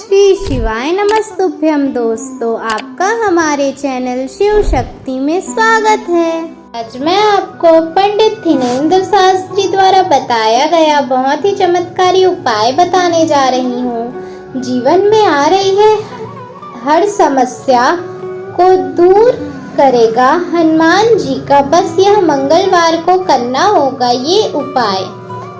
श्री शिवाय नमस्तुभ्यम दोस्तों, आपका हमारे चैनल शिव शक्ति में स्वागत है। आज मैं आपको पंडित थिनेंद्र शास्त्री द्वारा बताया गया बहुत ही चमत्कारी उपाय बताने जा रही हूँ। जीवन में आ रही है हर समस्या को दूर करेगा हनुमान जी का, बस यह मंगलवार को करना होगा ये उपाय।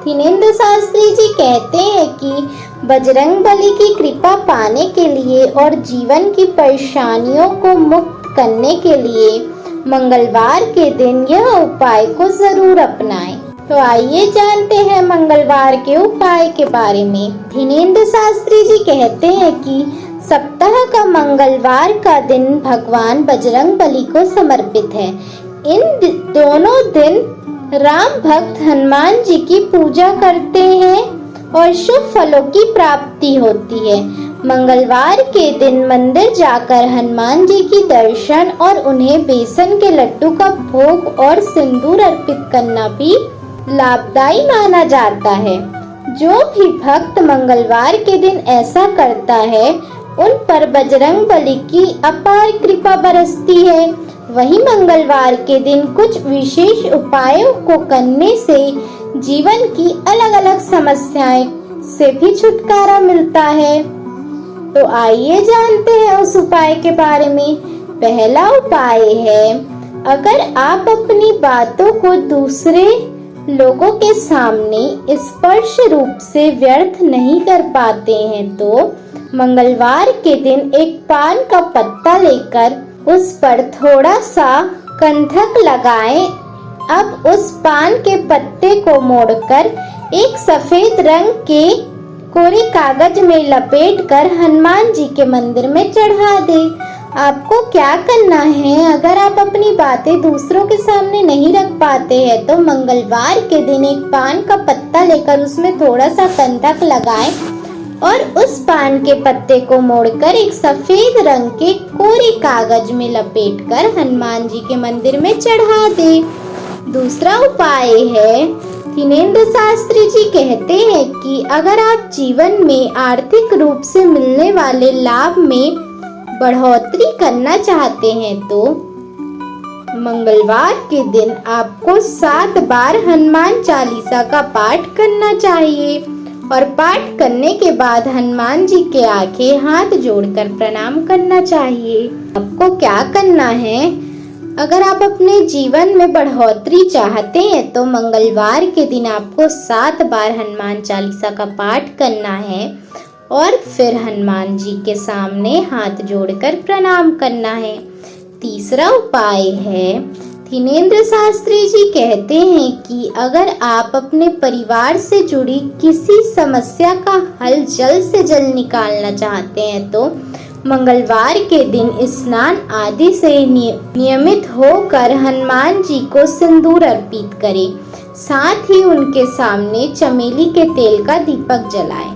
थिनेंद्र शास्त्री जी कहते हैं कि बजरंगबली की कृपा पाने के लिए और जीवन की परेशानियों को मुक्त करने के लिए मंगलवार के दिन यह उपाय को जरूर अपनाएं। तो आइए जानते हैं मंगलवार के उपाय के बारे में। थिनेंद्र शास्त्री जी कहते हैं कि सप्ताह का मंगलवार का दिन भगवान बजरंगबली को समर्पित है। इन दोनों दिन राम भक्त हनुमान जी की पूजा करते हैं और शुभ फलों की प्राप्ति होती है। मंगलवार के दिन मंदिर जाकर हनुमान जी की दर्शन और उन्हें बेसन के लड्डू का भोग और सिंदूर अर्पित करना भी लाभदायी माना जाता है। जो भी भक्त मंगलवार के दिन ऐसा करता है उन पर बजरंगबली की अपार कृपा बरसती है। वही मंगलवार के दिन कुछ विशेष उपायों को करने से जीवन की अलग अलग समस्याएं से भी छुटकारा मिलता है। तो आइए जानते हैं उस उपाय के बारे में। पहला उपाय है, अगर आप अपनी बातों को दूसरे लोगों के सामने स्पष्ट रूप से व्यर्थ नहीं कर पाते हैं तो मंगलवार के दिन एक पान का पत्ता लेकर उस पर थोड़ा सा कंठक लगाएं। अब उस पान के पत्ते को मोड़कर एक सफेद रंग के कोरे कागज में लपेटकर हनुमान जी के मंदिर में चढ़ा दें। आपको क्या करना है, अगर आप अपनी बातें दूसरों के सामने नहीं रख पाते हैं तो मंगलवार के दिन एक पान का पत्ता लेकर उसमें थोड़ा सा कंठक लगाएं और उस पान के पत्ते को मोड़कर एक सफेद रंग के कोरे कागज में लपेटकर हनुमान जी के मंदिर में चढ़ा दें। दूसरा उपाय है, थिनेंद्र शास्त्री जी कहते हैं कि अगर आप जीवन में आर्थिक रूप से मिलने वाले लाभ में बढ़ोतरी करना चाहते हैं तो मंगलवार के दिन आपको 7 बार हनुमान चालीसा का पाठ करना चाहिए और पाठ करने के बाद हनुमान जी के आगे हाथ जोड़कर प्रणाम करना चाहिए। आपको क्या करना है, अगर आप अपने जीवन में बढ़ोतरी चाहते हैं तो मंगलवार के दिन आपको 7 बार हनुमान चालीसा का पाठ करना है और फिर हनुमान जी के सामने हाथ जोड़कर प्रणाम करना है। तीसरा उपाय है, थिनेंद्र शास्त्री जी कहते हैं कि अगर आप अपने परिवार से जुड़ी किसी समस्या का हल जल्द से जल्द निकालना चाहते हैं तो मंगलवार के दिन स्नान आदि से नियमित होकर हनुमान जी को सिंदूर अर्पित करें। साथ ही उनके सामने चमेली के तेल का दीपक जलाएं।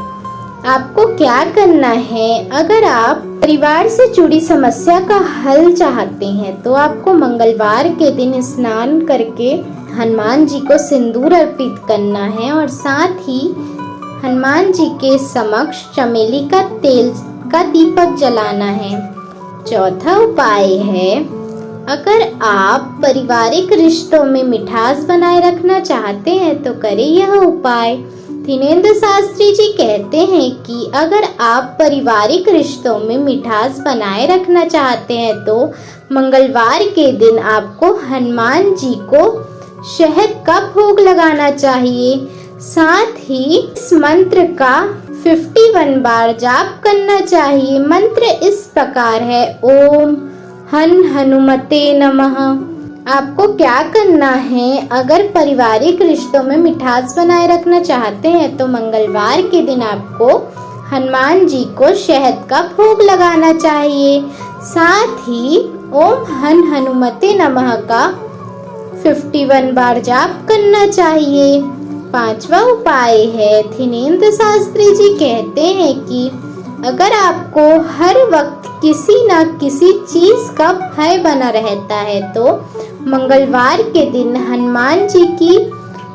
आपको क्या करना है, अगर आप परिवार से जुड़ी समस्या का हल चाहते हैं तो आपको मंगलवार के दिन स्नान करके हनुमान जी को सिंदूर अर्पित करना है और साथ ही हनुमान जी के समक्ष चमेली का तेल का दीपक जलाना है। चौथा उपाय है, अगर आप पारिवारिक रिश्तों में मिठास बनाए रखना चाहते हैं तो करें यह उपाय। थिनेंद्र शास्त्री जी कहते हैं कि अगर आप पारिवारिक रिश्तों में मिठास बनाए रखना चाहते हैं तो मंगलवार के दिन आपको हनुमान जी को शहद का भोग लगाना चाहिए। साथ ही इस मंत्र का 51 बार जाप करना चाहिए। मंत्र इस प्रकार है, ओम हनुमते नमः। आपको क्या करना है, अगर पारिवारिक रिश्तों में मिठास बनाए रखना चाहते हैं तो मंगलवार के दिन आपको हनुमान जी को शहद का भोग लगाना चाहिए। साथ ही ओम हनुमते नमः का 51 बार जाप करना चाहिए। पांचवा उपाय है, थिनेंद्र शास्त्री जी कहते हैं कि अगर आपको हर वक्त किसी न किसी चीज का भय बना रहता है तो मंगलवार के दिन हनुमान जी की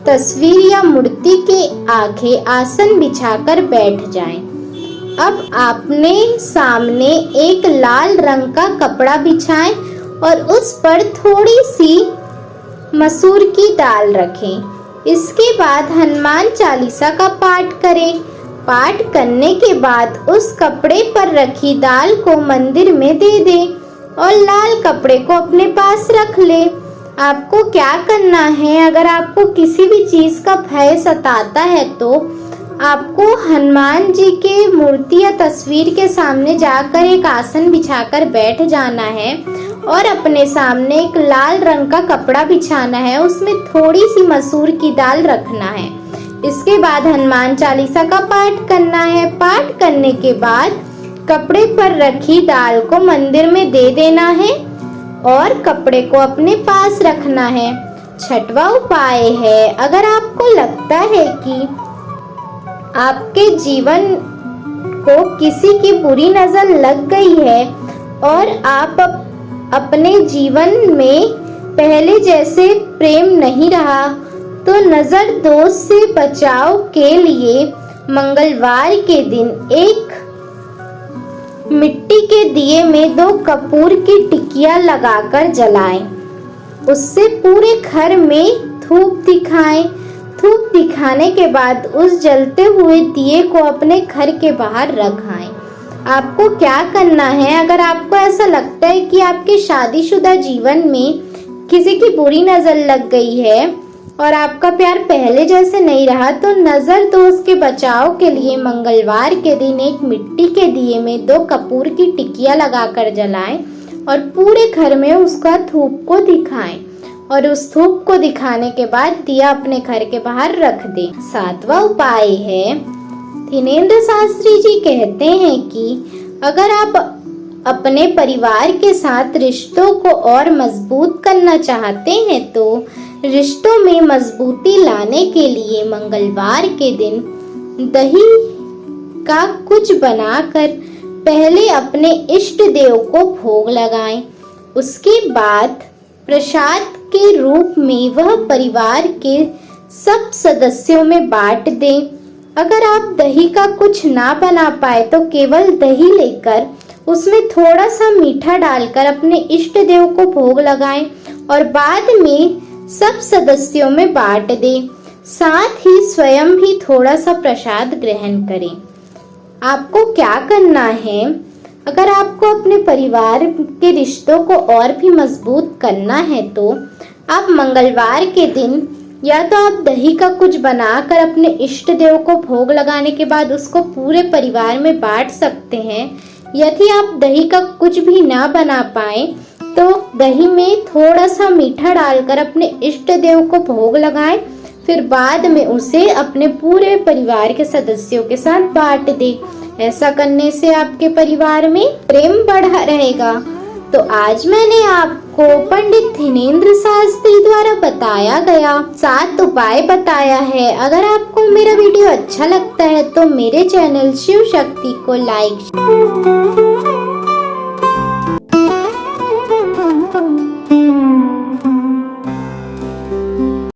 तस्वीर या मूर्ति के आगे आसन बिछाकर बैठ जाएं। अब आपने सामने एक लाल रंग का कपड़ा बिछाएं और उस पर थोड़ी सी मसूर की दाल रखें। इसके बाद हनुमान चालीसा का पाठ करें। पाठ करने के बाद उस कपड़े पर रखी दाल को मंदिर में दे दें और लाल कपड़े को अपने पास रख ले। आपको क्या करना है, अगर आपको किसी भी चीज का भय सताता है तो आपको हनुमान जी के मूर्ति या तस्वीर के सामने जाकर एक आसन बिछाकर बैठ जाना है और अपने सामने एक लाल रंग का कपड़ा बिछाना है, उसमें थोड़ी सी मसूर की दाल रखना है। इसके बाद हनुमान चालीसा का पाठ करना है। पाठ करने के बाद कपड़े पर रखी दाल को मंदिर में दे देना है और कपड़े को अपने पास रखना है। छठवां उपाय है, अगर आपको लगता है कि आपके जीवन को किसी की बुरी नजर लग गई है और आप अपने जीवन में पहले जैसे प्रेम नहीं रहा, तो नजर दोष से बचाव के लिए मंगलवार के दिन एक मिट्टी के दिए में 2 कपूर की टिकिया लगाकर जलाएं। उससे पूरे घर में धूप दिखाएं। धूप दिखाने के बाद उस जलते हुए दिए को अपने घर के बाहर रखाएं। आपको क्या करना है, अगर आपको ऐसा लगता है कि आपके शादीशुदा जीवन में किसी की बुरी नजर लग गई है और आपका प्यार पहले जैसे नहीं रहा, तो नजर दोष के बचाव के लिए मंगलवार के दिन एक मिट्टी के दिए में 2 कपूर की टिकिया लगाकर जलाएं और पूरे घर में उसका धूप को दिखाएं और उस धूप को दिखाने के बाद दिया अपने घर के बाहर रख दें। 7वां उपाय है, थिनेंद्र शास्त्री जी कहते हैं कि अगर आप अपने परिवार के साथ रिश्तों को और मजबूत करना चाहते हैं तो रिश्तों में मजबूती लाने के लिए मंगलवार के दिन दही का कुछ बनाकर पहले अपने इष्ट देव को भोग लगाएं। उसके बाद प्रसाद के रूप में वह परिवार के सब सदस्यों में बांट दें। अगर आप दही का कुछ ना बना पाए तो केवल दही लेकर उसमें थोड़ा सा मीठा डालकर अपने इष्ट देव को भोग लगाएं और बाद में सब सदस्यों में बांट दें। साथ ही स्वयं भी थोड़ा सा प्रसाद ग्रहण करें। आपको क्या करना है, अगर आपको अपने परिवार के रिश्तों को और भी मजबूत करना है तो आप मंगलवार के दिन या तो आप दही का कुछ बनाकर अपने इष्ट देव को भोग लगाने के बाद उसको पूरे परिवार में बांट सकते हैं। यदि आप दही का कुछ भी ना बना पाए तो दही में थोड़ा सा मीठा डालकर अपने इष्ट देव को भोग लगाएं, फिर बाद में उसे अपने पूरे परिवार के सदस्यों के साथ बांट दें। ऐसा करने से आपके परिवार में प्रेम बढ़ा रहेगा। तो आज मैंने आपको पंडित थिनेंद्र शास्त्री द्वारा बताया गया 7 उपाय बताया है। अगर आपको मेरा वीडियो अच्छा लगता है तो मेरे चैनल शिव शक्ति को लाइक